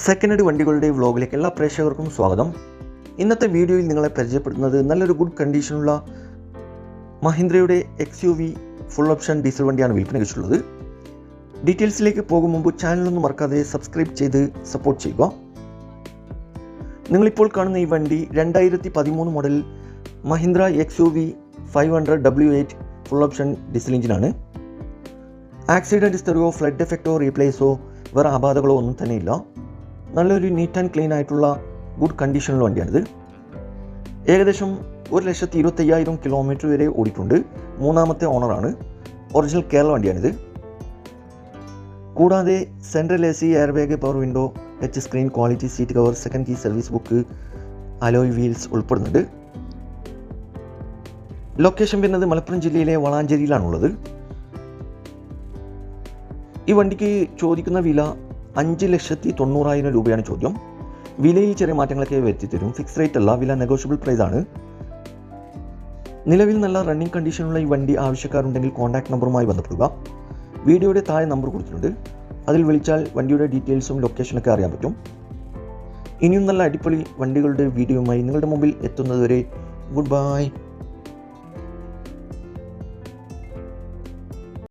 Second hand വണ്ടികളുടെ വ്ലോഗിലേക്ക് എല്ലാ പ്രേക്ഷകർക്കും സ്വാഗതം. ഇന്നത്തെ വീഡിയോയിൽ നിങ്ങളെ പരിചയപ്പെടുത്തുന്നത് നല്ലൊരു ഗുഡ് കണ്ടീഷനുള്ള മഹീന്ദ്രയുടെ XUV ഫുൾ ഓപ്ഷൻ ഡീസൽ വണ്ടിയാണ് വിൽപ്പനയ്ക്കുള്ളത്. ഡീറ്റെയിൽസിലേക്ക് പോകും മുമ്പ് ചാനലൊന്നും മറക്കാതെ സബ്സ്ക്രൈബ് ചെയ്ത് സപ്പോർട്ട് ചെയ്യുക. നിങ്ങളിപ്പോൾ കാണുന്ന ഈ വണ്ടി 2013 model Mahindra XUV 500 W8 full option diesel എഞ്ചിനാണ്. ആക്സിഡൻറ്റ് ഹിസ്റ്ററിയോ ഫ്ലഡ് എഫക്റ്റോ റീപ്ലേസോ വേറെ അപാധകളോ ഒന്നും തന്നെയില്ല. നല്ലൊരു നീറ്റ് ആൻഡ് ക്ലീൻ ആയിട്ടുള്ള ഗുഡ് കണ്ടീഷനുള്ള വണ്ടിയാണിത്. ഏകദേശം 1,25,000 കിലോമീറ്റർ വരെ ഓടിയിട്ടുണ്ട്. മൂന്നാമത്തെ ഓണറാണ്. ഒറിജിനൽ കേരള വണ്ടിയാണിത്. കൂടാതെ central AC, air bag, power window, touch screen, quality seat cover, second key, service book, alloy wheels ഉൾപ്പെടുന്നുണ്ട്. ലൊക്കേഷൻ വരുന്നത് മലപ്പുറം ജില്ലയിലെ വളാഞ്ചേരിയിലാണുള്ളത്. ഈ വണ്ടിക്ക് ചോദിക്കുന്ന വില 5,90,000 രൂപയാണ് ചോദ്യം. വിലയിൽ ചെറിയ മാറ്റങ്ങളൊക്കെ വരുത്തിത്തരും. ഫിക്സ് റേറ്റ് അല്ല, വില നെഗോഷ്യബിൾ പ്രൈസ് ആണ്. നിലവിൽ നല്ല റണ്ണിങ് കണ്ടീഷനുള്ള ഈ വണ്ടി ആവശ്യക്കാരുണ്ടെങ്കിൽ കോൺടാക്ട് നമ്പറുമായി ബന്ധപ്പെടുക. വീഡിയോയുടെ താഴെ നമ്പർ കൊടുത്തിട്ടുണ്ട്. അതിൽ വിളിച്ചാൽ വണ്ടിയുടെ ഡീറ്റെയിൽസും ലൊക്കേഷനൊക്കെ അറിയാൻ പറ്റും. ഇനിയും നല്ല അടിപൊളി വണ്ടികളുടെ വീഡിയോയുമായി നിങ്ങളുടെ മുമ്പിൽ എത്തുന്നതുവരെ ഗുഡ് ബൈ.